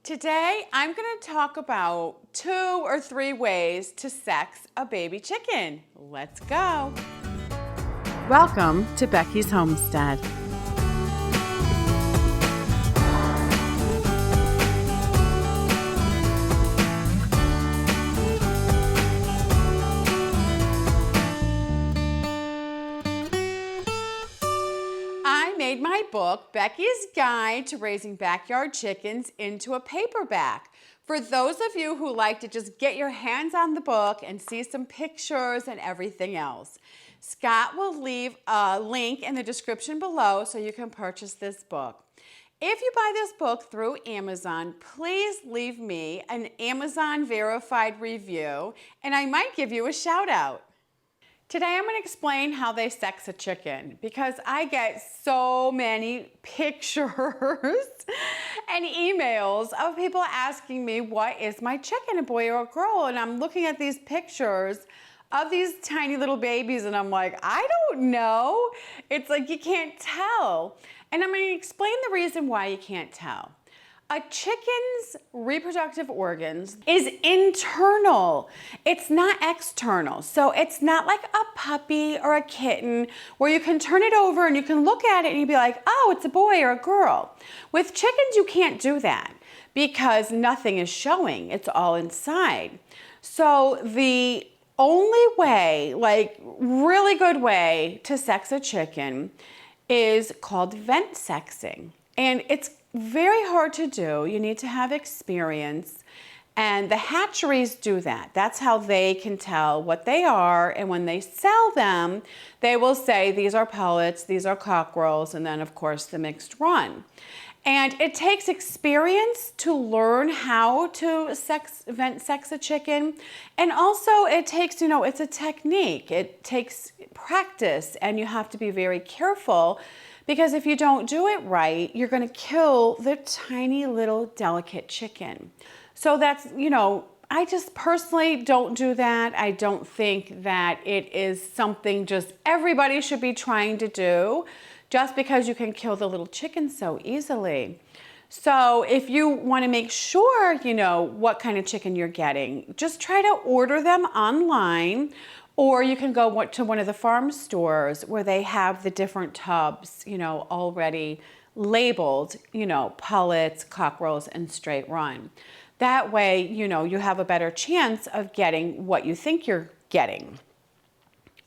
Today, I'm going to talk about 2 or 3 ways to sex a baby chicken. Let's go. Welcome to Becky's Homestead. I made my book, Becky's Guide to Raising Backyard Chickens, into a paperback. For those of you who like to just get your hands on the book and see some pictures and everything else, Scott will leave a link in the description below so you can purchase this book. If you buy this book through Amazon, please leave me an Amazon verified review and I might give you a shout out. Today I'm going to explain how they sex a chicken because I get so many pictures and emails of people asking me, what is my chicken, a boy or a girl? And I'm looking at these pictures of these tiny little babies and I'm like, I don't know. It's like you can't tell. And I'm going to explain the reason why you can't tell. A chicken's reproductive organs is internal. It's not external. So it's not like a puppy or a kitten where you can turn it over and you can look at it and you'd be like, oh, it's a boy or a girl. With chickens, you can't do that because nothing is showing. It's all inside. So the only way, like really good way to sex a chicken is called vent sexing. And it's very hard to do. You need to have experience. And the hatcheries do that. That's how they can tell what they are. And when they sell them, they will say, these are pullets, these are cockerels, and then of course the mixed run. And it takes experience to learn how to vent sex a chicken. And also it takes, it's a technique. It takes practice and you have to be very careful because if you don't do it right, you're going to kill the tiny little delicate chicken. So that's, I just personally don't do that. I don't think that it is something just everybody should be trying to do just because you can kill the little chicken so easily. So if you want to make sure, what kind of chicken you're getting, just try to order them online. Or you can go to one of the farm stores where they have the different tubs, already labeled, pullets, cockerels, and straight run. That way, you have a better chance of getting what you think you're getting.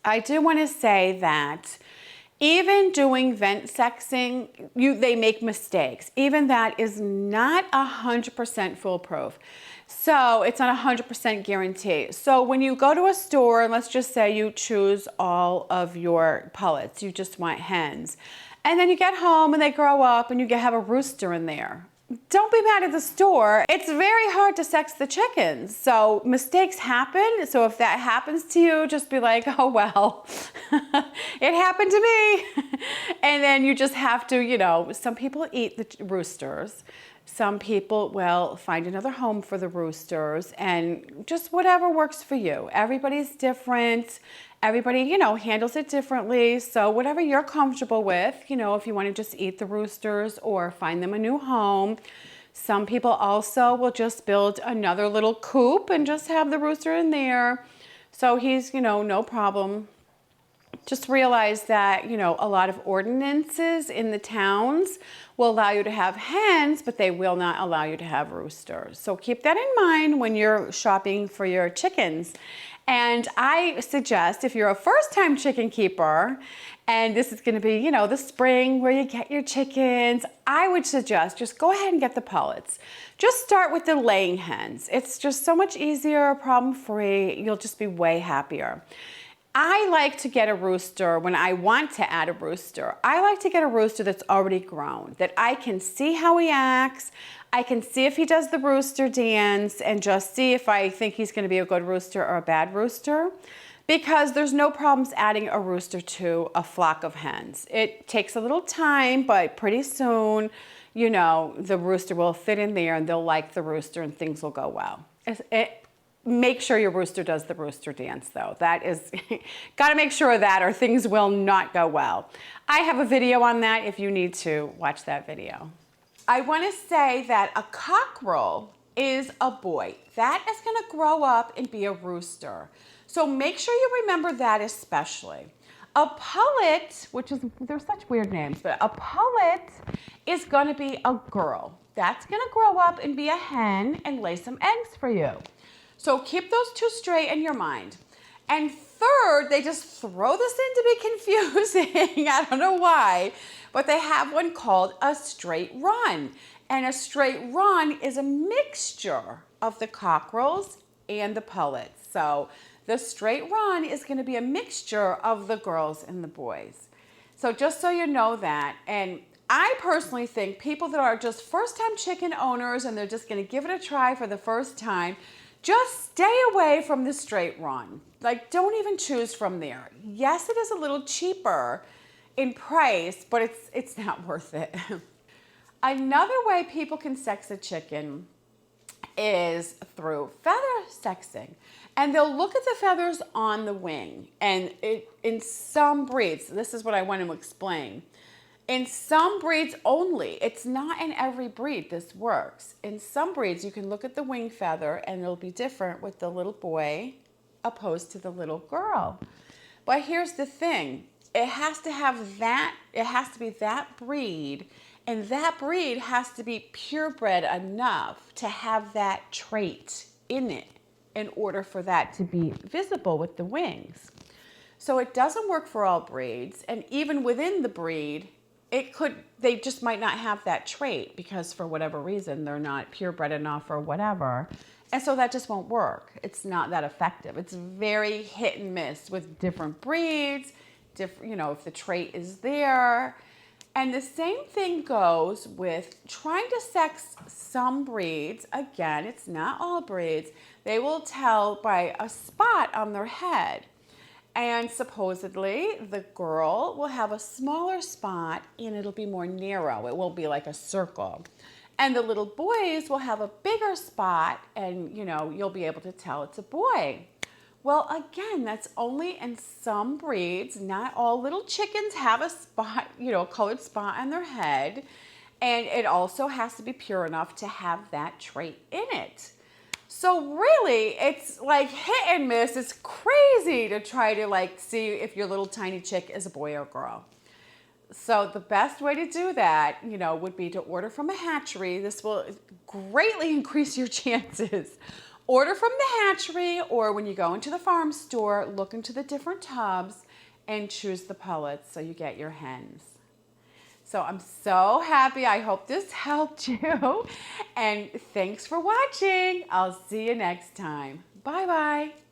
I do want to say that even doing vent sexing, they make mistakes. Even that is not 100% foolproof. So it's not 100% guarantee. So when you go to a store, and let's just say you choose all of your pullets, you just want hens, and then you get home and they grow up and you have a rooster in there. Don't be mad at the store. It's very hard to sex the chickens. So mistakes happen. So if that happens to you, just be like, oh, well, it happened to me. And then you just have to, some people eat the roosters. Some people will find another home for the roosters and just whatever works for you. Everybody's different. Everybody, handles it differently. So whatever you're comfortable with, if you want to just eat the roosters or find them a new home. Some people also will just build another little coop and just have the rooster in there. So he's, no problem. Just realize that, a lot of ordinances in the towns will allow you to have hens, but they will not allow you to have roosters. So keep that in mind when you're shopping for your chickens. And I suggest if you're a first-time chicken keeper, and this is going to be, the spring where you get your chickens, I would suggest just go ahead and get the pullets. Just start with the laying hens. It's just so much easier, problem-free. You'll just be way happier. I like to get a rooster when I want to add a rooster. I like to get a rooster that's already grown, that I can see how he acts. I can see if he does the rooster dance and just see if I think he's going to be a good rooster or a bad rooster. Because there's no problems adding a rooster to a flock of hens. It takes a little time, but pretty soon, the rooster will fit in there and they'll like the rooster and things will go well. Make sure your rooster does the rooster dance though. That is, gotta make sure of that or things will not go well. I have a video on that if you need to watch that video. I want to say that a cockerel is a boy. That is going to grow up and be a rooster. So make sure you remember that especially. A pullet, which is, they're such weird names, but a pullet is going to be a girl. That's going to grow up and be a hen and lay some eggs for you. So keep those two straight in your mind. And third, they just throw this in to be confusing. I don't know why, but they have one called a straight run. And a straight run is a mixture of the cockerels and the pullets. So the straight run is going to be a mixture of the girls and the boys. So just so you know that. And I personally think people that are just first-time chicken owners and they're just going to give it a try for the first time, just stay away from the straight run. Like, don't even choose from there. Yes, it is a little cheaper in price, but it's not worth it. Another way people can sex a chicken is through feather sexing. And they'll look at the feathers on the wing. And in some breeds, this is what I want to explain. In some breeds only, it's not in every breed this works. In some breeds, you can look at the wing feather and it'll be different with the little boy opposed to the little girl. But here's the thing. It has to be that breed, and that breed has to be purebred enough to have that trait in it in order for that to be visible with the wings. So it doesn't work for all breeds, and even within the breed, they just might not have that trait because for whatever reason, they're not purebred enough or whatever. And so that just won't work. It's not that effective. It's very hit and miss with different breeds, if the trait is there. And the same thing goes with trying to sex some breeds. Again, it's not all breeds. They will tell by a spot on their head. And supposedly the girl will have a smaller spot and it'll be more narrow. It won't be like a circle. And the little boys will have a bigger spot and you'll be able to tell it's a boy. Well, again, that's only in some breeds. Not all little chickens have a spot, a colored spot on their head. And it also has to be pure enough to have that trait in it. So really, it's like hit and miss. It's crazy to try to see if your little tiny chick is a boy or girl. So the best way to do that, would be to order from a hatchery. This will greatly increase your chances. Order from the hatchery, or when you go into the farm store, look into the different tubs and choose the pullets so you get your hens. So I'm so happy. I hope this helped you. And thanks for watching. I'll see you next time. Bye-bye.